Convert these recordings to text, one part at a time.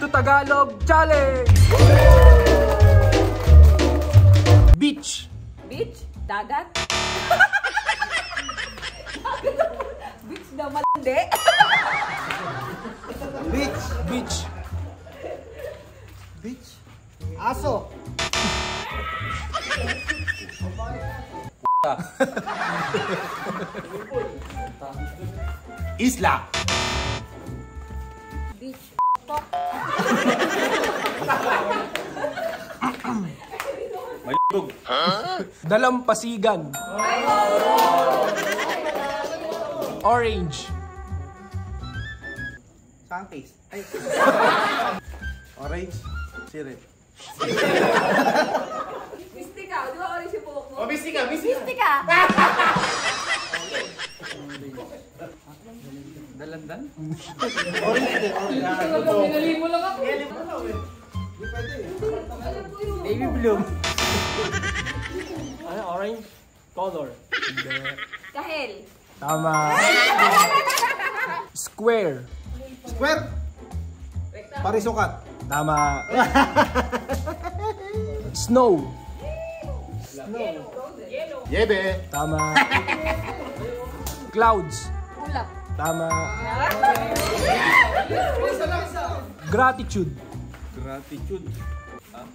Tagalog Challenge! Beach. Beach? Dagat? Beach na malandi? Beach. Beach. Beach. Aso. Isla. Beach. Malibog. Dalampasigan. Orange. Sangkis. Ay. Orange. Sirit. Mistika. Di ba orange yung buhok mo? Oh, mistika. Mistika! Dalandan? Orange din. Pinali mo lang ako. Baby bloom. Ano? Orange? Color. Kahel. Tama. Square. Square. Parisukat. Tama. Snow. Yebe. Tama. Clouds. Ulap. Tama. Gratitude. Gratitude.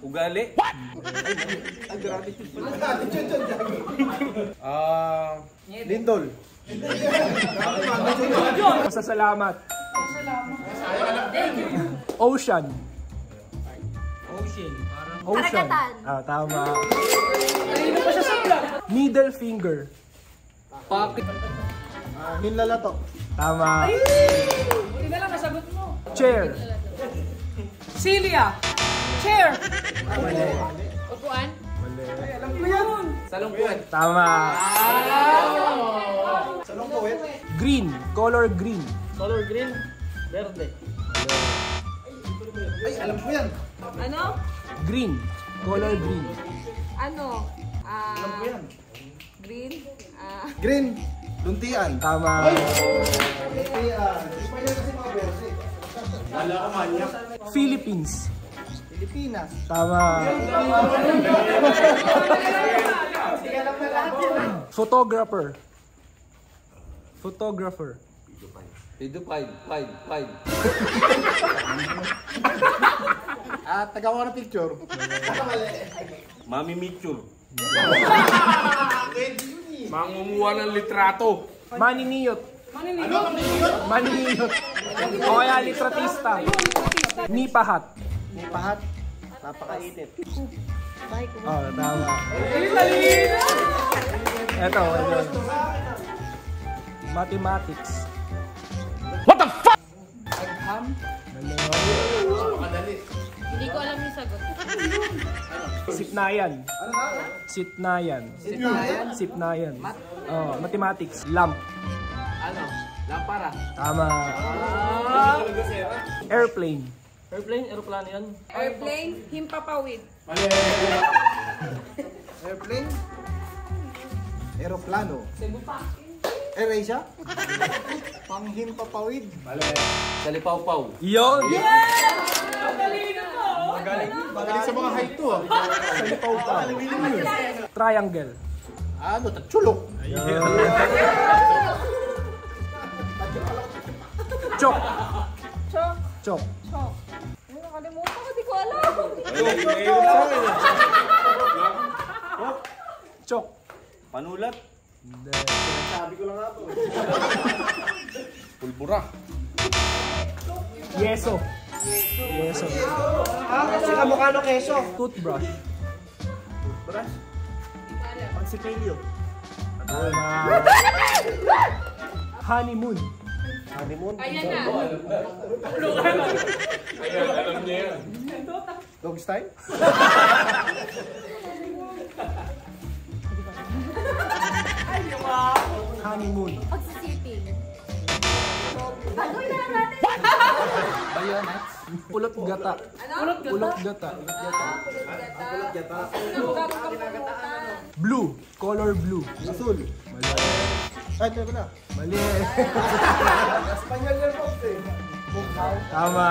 Ugali. Gratitude. Lindol. Pasasalamat. Ocean. Ocean. Karagatan. Tama. Middle finger. Hinlalato. Tama. Hindi na lang nasagot mo. Chair. Celia. Chair. Upuan. Tama. Salong puwet. Green. Color green. Color green, verde. Ay, alam ko yan. Ano? Green. Color green. Ano? Alam ko yan. Green? Green. Luntian. Tama. Luntian. Di pa yan kasi mga verse. Wala ka manyak. Philippines. Pilipinas. Tama. Photographer. Photographer. Five. Tagawa ng picture. Mami Mitchell. Mangumuha ng litrato. Maniniyot. Maniniyot. O kaya litratista. Nipahat. May pahat. Napakainit. Oh, tama. Ito. Mathematics. What the fuck? Hindi ko alam yung sagot. Sipnayan. Sipnayan. Sipnayan. Oh, mathematics. Lamp. Ano? Lampara. Tama. Airplane. Airplane, aeroplano yan. Airplane, himpapawid. Airplane. Aeroplano. Cebu pa. Erasia. Panghimpapawid. Salipaw-paw. Yon. Magaling sa mga height to. Salipaw pa. Triangle. Ano? Tatsulok. Chok. Chok. Chok. Chok. Ay, nakalimutan ko. Di ko alam. Chok. Panulat. Sabi ko lang nga po. Pulbura. Yeso. Yeso. Kasi kamukha no keso. Toothbrush. Brush. Pansipilyo. Tama. Honeymoon. Honeymoon. Ayan na. Ayan, alam niya yan. Dog style. Honeymoon. Pagsisiping. Bagoy na lang natin. Pulot gata. Ano? Pulot gata. Pulot gata. Blue. Color blue. Asul. Mali. Ay, ito na. Mali. Espanyol yan po. Tama.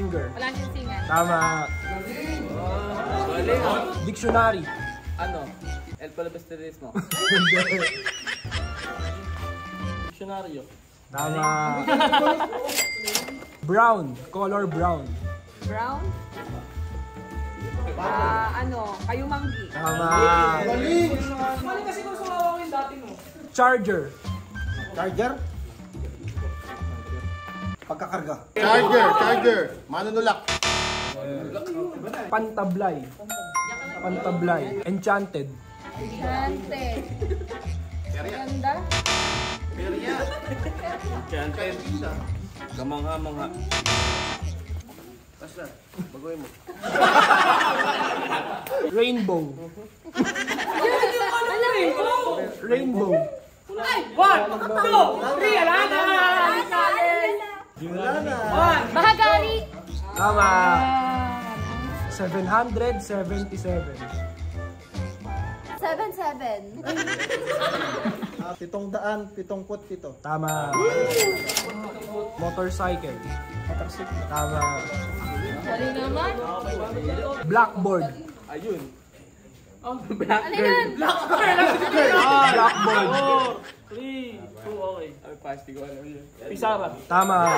singer. Wala siyang singan. Tama. Galing ah. Dictionary. Ano? El Palabesterismo. Dictionaryo. Tama. Brown. Color brown. Brown. Kayumanggi. Tama. Galing! Charger. Charger? Pagkakarga. Charger. Manunulak. Pantablay. Pantablay. Enchanted. Enchanted. Ganda. Enchanted. Kamangha-mangha. Rainbow. Rainbow. Bahagari. Tama. 777. 77. 777. Tama. Motorcycle. Tama. Dali naman. Blackboard. Ayun. Ano yan? Blackboard. 3, 2, okay. Ay, pass, di ko alam yun. Pisara. Tama.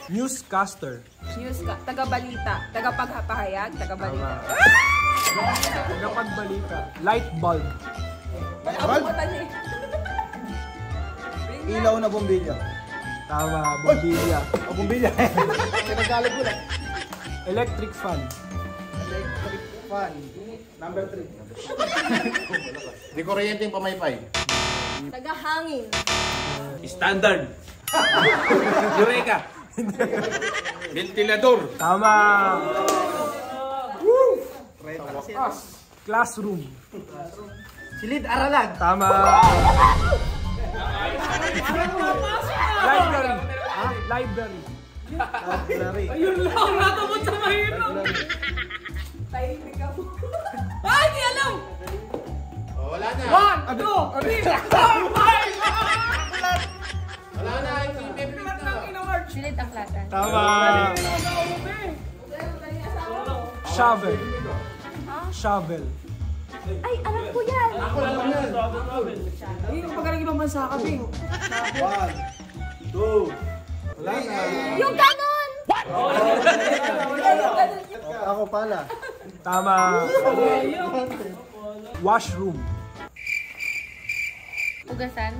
Newscaster. News ka. Taga-balita. Taga-pagpahayag. Taga-balita. Nagpagbalita. Light bulb. Abutan eh. Ilaw na bombilya. Tama. Bombilya. O bombilya. Pinagalag ko lang. Electric fan. Electric fan. Number 3. Di kuryente yung pamaypay. Taga-hangin. Standard. Eureka. Ventilador. Tama. Classroom. Silid-aralan. Tama. Library. Library. Library. Ayun lang. Natamot sa mahirap. Tahimik ako. Ay, di alam. Oh, wala na. 1, 2, 3, 4, 5. Wala na. Ipipilit na. Silid ang klatan. Tama. Shovel. Shovel. Ay, alam ko yan. Wala na. Yung ganon. Ako pala. Tama. Washroom. Ugasan.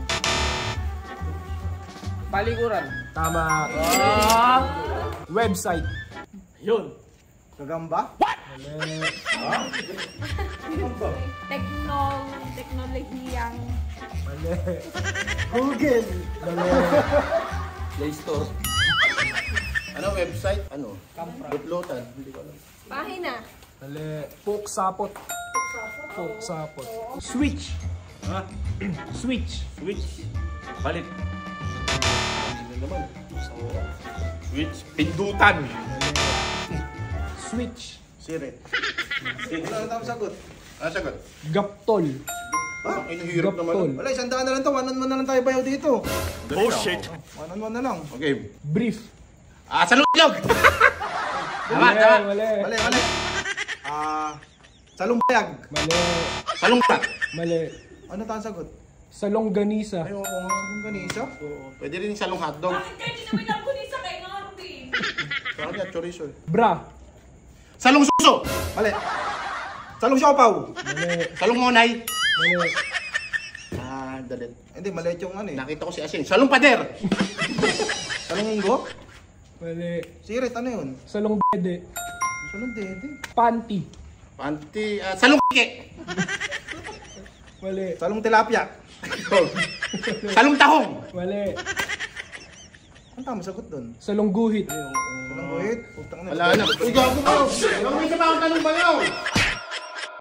Paliguran. Tama. Website. Yun. Gagamba? Teknolohiyang. Mali. Google. Mali. Play Store. Ano website? Ano? Butlutan. Hindi ko alam. Pahina. Mali. Poksapot. Poksapot. Switch. Ha? Switch. Switch. Palit. Hindi naman. Switch. Pindutan. Switch. Sirit. Ano ang sagot? Ano sagot? Gaptol. Ang inahirap naman. Gaptol. Wala, 100 na lang to. 1-on-1 na lang tayo bayaw dito. Bullshit. 1-on-1 na lang. Okay. Brief. Salulog! Tama, tama. Mali. Mali. Salumpayag. Mali. Salungkat. Mali. Ano tayong sagot? Salongganisa. Ay, oo nga. Salungganisa? Pwede rin salong hotdog. Kahit hindi naman ang kunisa kay Norby. Saan niya? Chorizo eh. Bra. Salong suso! Mali. Salong siopaw. Mali. Salong ngonay. Mali. Dalit. Hindi, maliit yung ano eh. Nakita ko si Asing. Salong pader! Salong inggo? Mali. Sirit, ano yun? Salong bede. Salong dede. Panty. Panty. Salong kike! Mali. Salong tilapia. Salong tahong! Mali. Ang tama sagot doon? Salong guhit. Salong buhit. Putang na. Wala na. Uy, gago mo! Gagawin ka ba akong tanong bayaw?